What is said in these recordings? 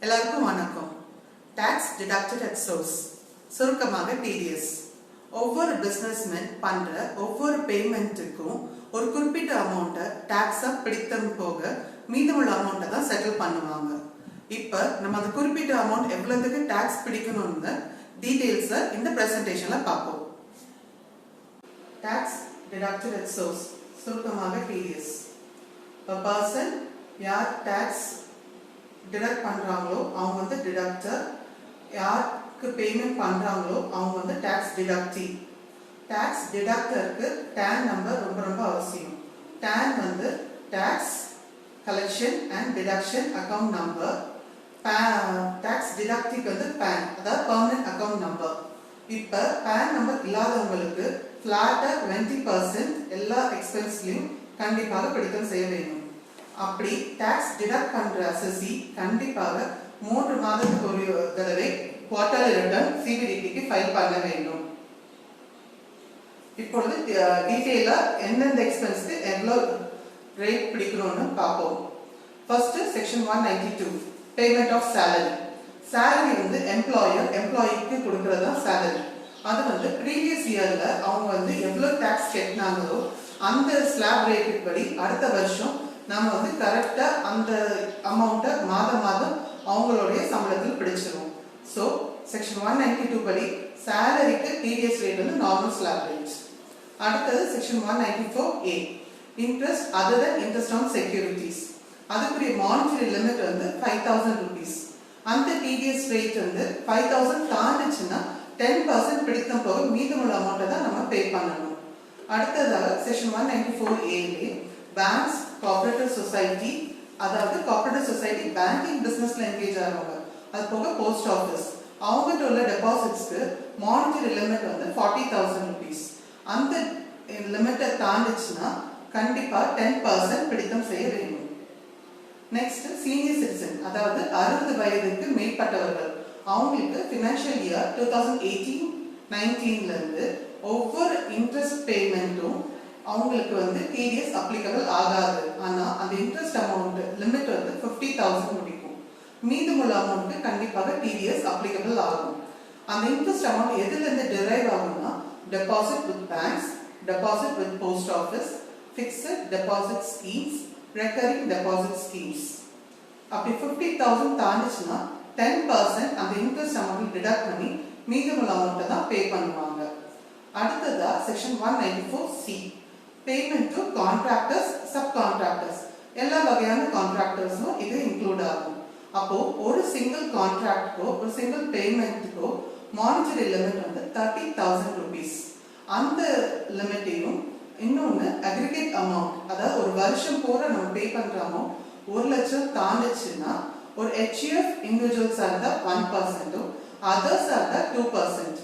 எல்லாருக்கும் வணக்கம். Tax deducted at source, சுருக்கமாக TDS. ஒவ்வொரு பிசினஸ்மேன் பண்ற ஒவ்வொரு பேமெண்ட்டுக்கும் ஒரு குறிப்பிட்ட அமௌண்ட்டை டாக்ஸா பிடித்தம் போக மீதமுள்ள அமௌண்ட்டை தான் செட்டில் பண்ணுவாங்க. இப்போ நம்ம அந்த குறிப்பிட்ட அமௌண்ட் எவ்வளவுக்கு டாக்ஸ் பிடிக்கணும்னு டீடைல்ஸை இந்த பிரசன்டேஷன்ல பார்ப்போம். Tax deducted at source, சுருக்கமாக TDS. A person யார் டாக்ஸ் டிடக்ட் பண்றாங்களோ அவங்க வந்து டிடக்டர், யாருக்கு பேமெண்ட் பண்றாங்களோ அவங்க வந்து டாக்ஸ் டிடக்டி. டாக்ஸ் டிடக்டருக்கு டேன் நம்பர் ரொம்ப ரொம்ப அவசியம். டேன் வந்து tax collection and deduction account number. Tax டிடக்டிக்கு வந்து பேன், அதாவது பெர்மனன்ட் அக்கவுண்ட் நம்பர். இப்போ பேன் நம்பர் இல்லாதவங்களுக்கு ஃபிளாட்டா 20% எல்லா எக்ஸ்பென்ஸ்லையும் கண்டிப்பாக பிடித்தம் செய்ய வேண்டும். அப்படி டாக்ஸ் டிடக்ட் பண்ற அசஸி கண்டிப்பாக 3 மாதத்துக்கு ஒரு தடவை குவார்டர்லி ரிட்டர்ன் சிபிடிடிக்கு ஃபைல் பண்ண வேண்டும். இப்பொழுது டீடைலா எந்தெந்த எக்ஸ்பென்ஸ்க்கு எவ்வளவு ரேட் பிடிக்கணும்னு பார்ப்போம். First section 192 payment of salary. Salary வந்து எம்ப்ளாயிக்கு கொடுக்கறதா சேலரி. அது வந்து ப்ரீவியஸ் இயர்ல அவங்க வந்து எவ்வளவு டாக்ஸ் கட்டினாங்களோ அந்த ஸ்லாப் ரேட் படி அடுத்த வருஷம் நம்ம வந்து கரெக்டா அந்த அமௌண்ட்டை மாதம் அவங்களுடைய சம்பளத்தில் பிடிச்சிரும். ஸோ செக்ஷன் 192 படி சேலரிக்கு டிடிஎஸ் ரேட் வந்து நார்மல் ஸ்லாப் ரேட். அடுத்தது section 194A interest other then interest on securities. அதுக்குரிய மானிட்டரி லிமிட் வந்து 5000 rupees. அந்த டிடிஎஸ் ரேட் வந்து 5000 தாண்டிச்சுன்னா 10% பிடித்தம் போக மீதமுள்ள அமௌண்ட்டை தான் நம்ம பே பண்ணணும். அடுத்ததாக section 194A banks, cooperative society, அதாவது கோஆபரேட்டிவ் சொசைட்டி பேங்கிங் பிசினஸ்ல என்கேஜ் ஆகிறவங்க, அது போக போஸ்ட் ஆஃபீஸ், அவங்ககிட்ட உள்ள டெபாசிட்ஸ்க்கு மானிட்டரி லிமிட் வந்து 40,000 rupees. அந்த லிமிட்டை தாண்டிச்சுன்னா கண்டிப்பா 10% பிடித்தம் செய்ய வேண்டும். நெக்ஸ்ட் சீனியர் சிட்டிசன், அதாவது 60 வயதுக்கு மேற்பட்டவர்கள், அவங்களுக்கு ஃபினான்ஷியல் இயர் 2018-19ல இருந்து ஒவ்வொரு இன்ட்ரெஸ்ட் பேமெண்ட்டும் அவங்களுக்கு வந்து டிடிஎஸ் அப்ளிகபிள் ஆகாது. ஆனா அந்த இன்ட்ரெஸ்ட் அமௌண்ட் லிமிட் வந்து 50,000 முடிக்கும். மீதமுள்ள அமௌண்ட் கண்டிப்பாக டிடிஎஸ் அப்ளிகபிள் ஆகும். அந்த இன்ட்ரெஸ்ட் அமௌண்ட் எதுல இருந்து டிரைவ் ஆகும்னா deposit with banks, deposit with post office, fixed deposit schemes, recurring deposit schemes. அப்படி 50,000 தாண்டிச்சுன்னா 10% அந்த இன்ட்ரெஸ்ட் அமௌண்ட் டிடக்ட் பண்ணி மீதமுள்ள அமௌண்ட்டை தான் பே பண்ணுவாங்க. அடுத்ததா section 194C payment to contractors, sub contractors. எல்லா வகையான கான்ட்ராக்டர்ஸும் இது இன்க்ளூட் ஆகும். அப்போ ஒரு சிங்கிள் கான்ட்ராக்ட்க்கோ ஒரு சிங்கிள் பேமெண்ட்டுக்கோ மானிட்டரி லிமிட் வந்து 30,000 rupees. அந்த லிமிட்டையும் இன்னொன்று அக்ரிகேட் அமௌண்ட், அதாவது ஒரு வருஷம் போற நம்ம பே பண்ற அமௌண்ட் 1 லட்சம் தாண்டிச்சுன்னா ஒரு HUF இண்டிவிஜுவல்ஸா இருந்தா 1%, அதர்ஸா இருந்தா 2%.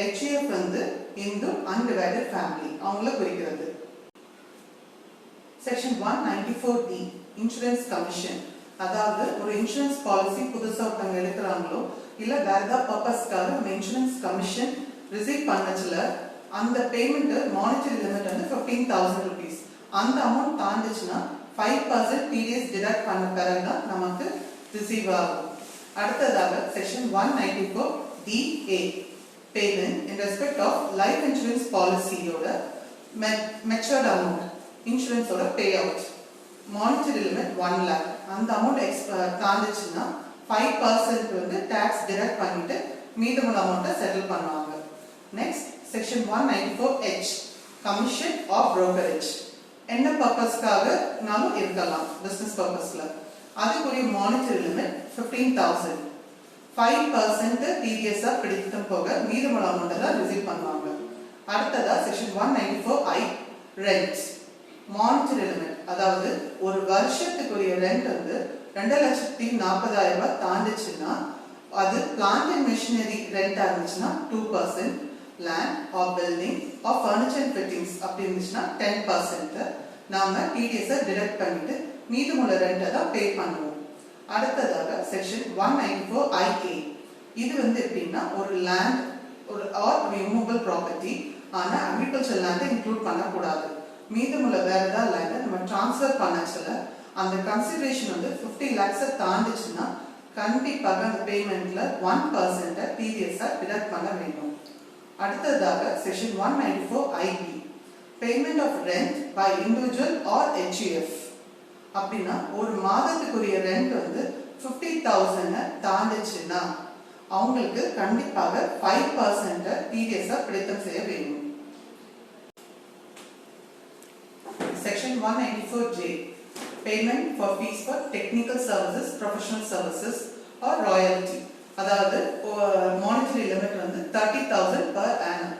HUF வந்து இந்து அன்டிவைடட் ஃபேமிலி அவங்கள குறிக்கிறது. செக்ஷன் 194D இன்சூரன்ஸ் கமிஷன், அதாவது ஒரு இன்சூரன்ஸ் பாலிசி புதுசா ஒருத்தவங்க எடுக்கிறாங்களோ இல்ல வேற ஏதாவது பர்பஸ்க்காக நம்ம இன்சூரன்ஸ் கமிஷன் ரிசீவ் பண்ணச்சுல அந்த பேமெண்ட் மானிட்டரி லிமிட் வந்து 15,000 rupees. அந்த அமௌண்ட் தாண்டிச்சுன்னா 5% டிடிஎஸ் டிடக்ட் பண்ண பிறகுதான் நமக்கு ரிசீவ் ஆகும். அடுத்ததாக section 194DA payment in respect of life insurance பாலிசியோட மெச்சூர்ட் அமௌண்ட், இன்சூரன்ஸோட pay out. Monetary limit 1 lakh. அந்த அமௌண்ட் தாண்டிச்சுன்னா 5% வந்து டாக்ஸ் டிடக்ட் பண்ணிட்டு மீதமுள்ள அமௌண்ட்டை செட்டில் பண்ணுவாங்க. Next section 194H commission of brokerage. என்ன பர்பஸ்க்காகனாலும் இருக்கலாம் பிசினஸ் பர்பஸ்ல. அதுக்குரிய மானிட்டரி லிமிட் 15,000. 5% டிடிஎஸ் பிடித்தம் போக மீதமுள்ள அமௌண்ட்டை தான் ரிசீவ் பண்ணுவாங்க. அடுத்ததா section 194I rent. Monetary limit, அதாவது ஒரு வருஷத்துக்குரிய ரெண்ட் வந்து 2,40,000 தாண்டிச்சுன்னா அது பிளான்ட் அண்ட் மெஷினரி ரெண்டா இருந்துச்சுன்னா 2%, land or building or furniture and fittings அப்படி இருந்துச்சுன்னா 10% நாம டிடிஎஸ் டிடக்ட் பண்ணிட்டு மீதமுள்ள ரெண்டை தான் பே பண்ணுவோம். அடுத்ததாக செக்ஷன் 194IA. இது வந்து எப்படின்னா ஒரு லேண்ட் ஒரு ஆர் ரிமூவபிள் ப்ராப்பர்ட்டி, ஆனா அக்ரிகல்ச்சர் லேண்டை இன்க்ளூட் பண்ணக்கூடாது. மீதமுள்ள வேற ஏதாவது லேண்டை நம்ம டிரான்ஸ்ஃபர் பண்ணச்சுல அந்த கன்சிடரேஷன் வந்து 50 lakhs தாண்டிச்சுன்னா கண்டிப்பாக அந்த பேமெண்ட்ல 1% டிடிஎஸ் டிடக்ட் பண்ண வேண்டும். அடுத்ததாக section 194 IB payment of rent by individual or HUF. அப்படின்னா ஒரு மாதத்துக்குரிய ரெண்ட் வந்து 50,000 தாண்டிச்சுன்னா அவங்களுக்கு கண்டிப்பாக 5% டிடிஎஸ் பிடித்தம் செய்ய வேண்டும். Section 194J payment for fees for technical services, professional services or royalty. அதாவது மானிட்டரி லிமிட் வந்து 30,000 per annum.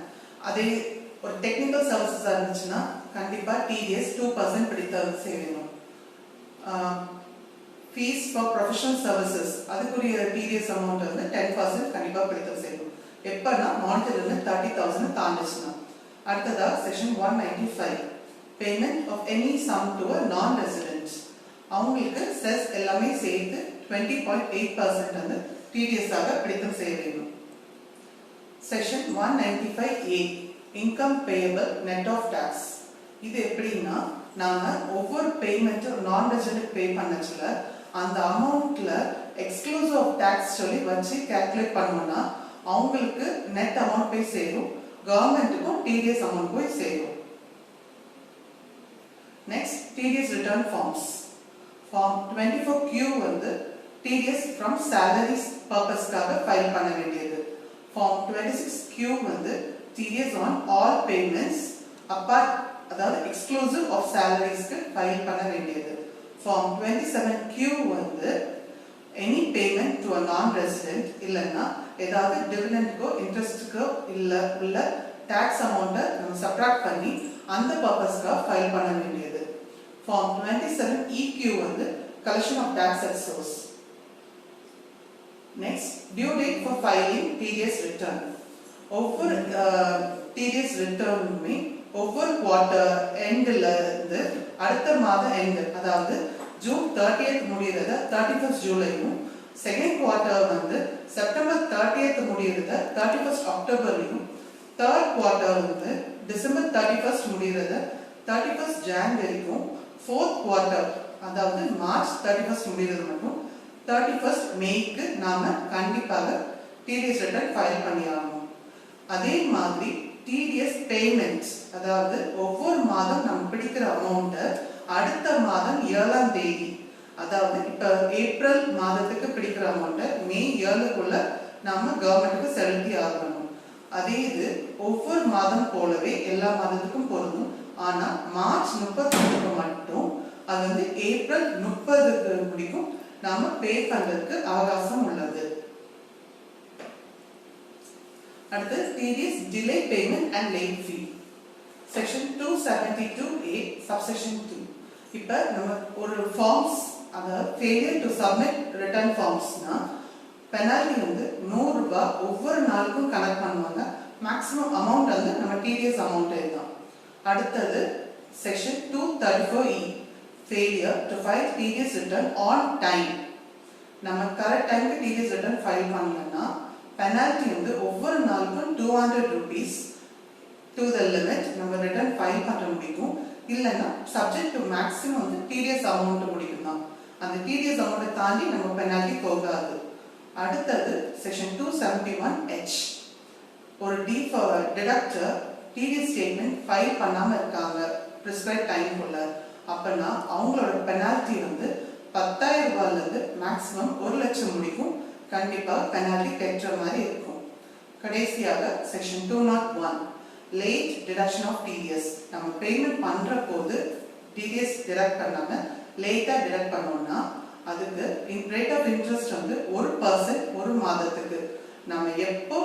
அதே ஒரு டெக்னிக்கல் சர்வீசஸ் இருந்துச்சுன்னா கண்டிப்பா டிடிஎஸ் 2% பிடித்தம் செய்ய வேண்டும். ஃபீஸ் ஃபார் ப்ரொஃபஷனல் சர்வீசஸ் அதுக்குரிய டிடிஎஸ் அமௌண்ட் வந்து 10% கண்டிப்பா பிடித்தம் செய்யணும். எப்பன்னா மானிட்டரி லிமிட் 30,000 தாண்டிச்சுன்னா. அடுத்ததா section 195 payment of any sum to a non resident. அவங்களுக்கு செஸ் எல்லாமே சேர்த்து 20.8% வந்து டிடிஎஸ் ஆக பிடித்தம் செய்ய வேண்டும். Section 195A income payable net of tax. இது எப்படின்னா நாம ஒவ்வொரு பேமெண்ட் நான் ரெசிடென்ட் பே பண்ணச்சுல அந்த அமௌண்ட்ல எக்ஸ்க்ளூசிவ் ஆஃப் டாக்ஸ் சொல்லி வச்சு கால்குலேட் பண்ணோம்னா அவங்களுக்கு நெட் அமௌண்ட் போய் சேரும், கவர்மெண்ட்டுக்கும் டிடிஎஸ் அமௌண்ட் போய் சேரும். Next TDS return forms. Form 24Q வந்து டிடிஎஸ் ஃப்ரம் சாலரிஸ் பர்பஸ்க்காக ஃபைல் பண்ண வேண்டியது. ஃபார்ம் 26Q வந்து TDS on all payments apart அதாவது எக்ஸ்க்ளூசிவ் ஆஃப் சாலரிஸ்க்கு ஃபைல் பண்ண வேண்டியது. ஃபார்ம் 27Q வந்து any payment to a non resident இல்லைன்னா ஏதாவது டிவிடெண்ட்க்கோ இன்ட்ரெஸ்ட்டுக்கோ உள்ள டாக்ஸ் அமௌண்ட்டை நம்ம சப்ராக்ட் பண்ணி அந்த பர்பஸ்க்காக ஃபைல் பண்ண வேண்டியது. ஃபார்ம் 27EQ வந்து collection of tax at source. Next due date for filing TDS return. ஒவ்வொரு டிடிஎஸ் ரிட்டர்னுமே ஒவ்வொரு குவார்ட்டர் எண்டில் இருந்து அடுத்த மாதம் எண்டு அதாவது ஜூன் 30th முடியறத 31st ஜூலையும், செகண்ட் குவார்ட்டர் வந்து செப்டம்பர் 30th முடியறத 31st அக்டோபர்லையும், தேர்ட் குவார்ட்டர் வந்து டிசம்பர் 31st முடியறத 31st ஜான்வரிக்கும், ஃபோர்த் குவார்ட்டர் அதாவது மார்ச் 31st முடியறது மட்டும் 31st மேய்க்கு நாம கண்டிப்பாக டிடிஎஸ் ரிட்டர்ன் ஃபைல் பண்ணி ஆகணும். அதே மாதிரி டிடிஎஸ் பேமெண்ட்ஸ் அதாவது ஒவ்வொரு மாதம் நம்ம பிடிக்கிற அமௌண்ட்டை அடுத்த மாதம் 7ஆம் தேதி அதாவது இப்ப ஏப்ரல் மாதத்துக்கு பிடிக்கிற அமௌண்ட்டை மே 7க்குள்ள நாம கவர்மெண்ட்டுக்கு செலுத்தி ஆகணும். அதே இது ஒவ்வொரு மாதம் போலவே எல்லா மாதத்துக்கும் பொருந்தும். ஆனா மார்ச் 31க்கு மட்டும் அது வந்து ஏப்ரல் 30க்கு முடிக்கும் நாம பே பண்றதுக்கு அவகாசம் உள்ளது. அடுத்து TDS delay payment and late fee. Section 272A subsection 2. இப்ப நம்ம ஒரு ஃபார்ம்ஸ் அதாவது failure to submit return forms-னா பெனால்டி வந்து 100 ரூபாய் ஒவ்வொரு நாளுக்கும் கனெக்ட் பண்ணுவாங்க. மேக்ஸிமம் அமௌண்ட் வந்து நம்ம TDS அமௌண்ட் தான். அடுத்தது section 234E failure to file TDS return on time. நம்ம கரெக்ட் டைம்க்கு TDS return ஃபைல் பண்ணலன்னா பெனால்டி வந்து ஒவ்வொரு நாளுக்கும் 200 rupees to the limit நம்ம ரிட்டர்ன் ஃபைல் பண்ண முடியும். இல்லைன்னா சப்ஜெக்ட் டு மேக்ஸிமம் வந்து TDS அமௌண்ட் முடிக்கும் தான். அந்த TDS அமௌண்ட்டை தாண்டி நம்ம பெனால்டி போகாது. அடுத்தது செக்ஷன் 271H ஒரு டிடக்டர் TDS ஸ்டேட்மெண்ட் ஃபைல் பண்ணாம இருக்காங்க பிரிஸ்கிரைப்ட் டைம்க்குள்ள அப்பனா அவங்களோட பெனால்டி வந்து 10,000 ரூபாயில இருந்து மேக்ஸிமம் 1 லட்சம் முடிக்கும். கண்டிப்பா பெனால்டி கட்டுற மாதிரி இருக்கும். கடைசியாக section 201 late deduction of TDS. நம்ம பேமெண்ட் பண்ற போது TDS டிடக்ட் பண்ணாம லேட்டா டிடக்ட் பண்ணோம்னா அதுக்கு ரேட் ஆஃப் இன்ட்ரெஸ்ட் வந்து 1% ஒரு மாதத்துக்கு நம்ம எப்போ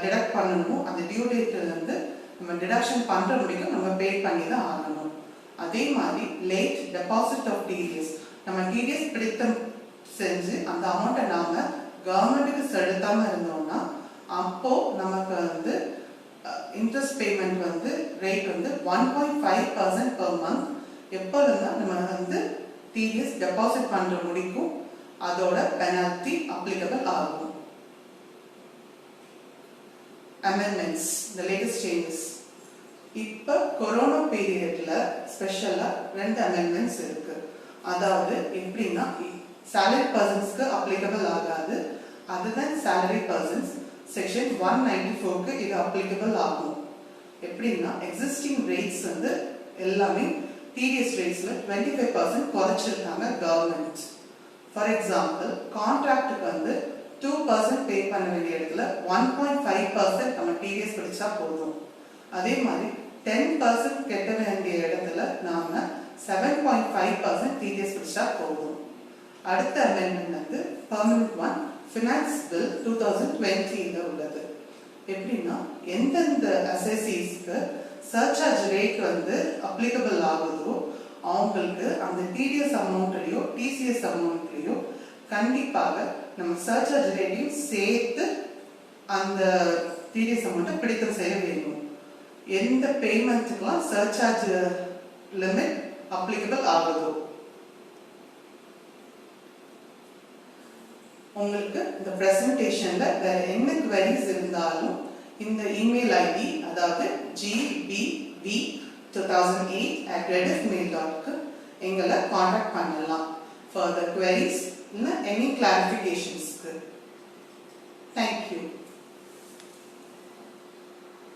டிடக்ட் பண்ணணுமோ அந்த டியூ டேட்ல இருந்து நம்ம டிடக்ஷன் பண்ற முடியும் நம்ம பே பண்ணி தான் ஆகணும். அதே மாதிரி லேட் டெபாசிட் ஆஃப் TDS நம்ம TDS பிடித்தம் செஞ்சு அந்த அமௌண்ட்டை நாம கவர்மெண்ட்டுக்கு செலுத்தாம இருந்தோம்னா அப்போ நமக்கு வந்து இன்ட்ரெஸ்ட் பேமெண்ட் வந்து ரேட் வந்து 1.5% per month எப்போ இருந்தா நம்ம வந்து TDS டெபாசிட் பண்ற முடிக்கும் அதோட பெனால்டி அப்ளிகபிள் ஆகும். Amendments, the latest changes. இப்ப கொரோனா பீரியட்ல ஸ்பெஷலா 2 அமெண்ட்மெண்ட்ஸ் இருக்கு. அதாவது எப்படின்னா salary personsக்கு applicable ஆகாது. other than salary persons section 194 க்கு இது applicable ஆகும். எப்படின்னா existing rates வந்து எல்லாமே TDS ratesல 25% குறைச்சிருக்காங்க government. for example contractக்கு வந்து 2% pay பண்ண வேண்டிய இடத்துல 1.5% நம்ம TDS பிடிச்சா போதும். அதே மாதிரி 10% கட்ட வேண்டிய இடத்துல நாம 7.5% TDS பிடிச்சா போதும். அடுத்த amendment வந்து permanent one finance bill 2020 ல உள்ளது. எப்படின்னா எந்தெந்த assesseesக்கு surcharge rate வந்து applicable ஆகுதோ அவங்களுக்கு அந்த TDS amountலயோ TCS amountலயோ கண்டிப்பாக நம்ம surcharge rateயும் சேர்த்து அந்த TDS amount பிடித்தம் செய்ய வேண்டும். எந்த பேமெண்ட்டுக்கெல்லாம் surcharge limit applicable ஆகுதோ. உங்களுக்கு இந்த பிரசன்டேஷன்ல வேற என்ன queries இருந்தாலும் இந்த இமெயில் ஐடி அதாவது gbv2008@rediffmail.com எங்களை காண்டாக்ட் பண்ணலாம். further queries இல்ல any clarifications. Thank you.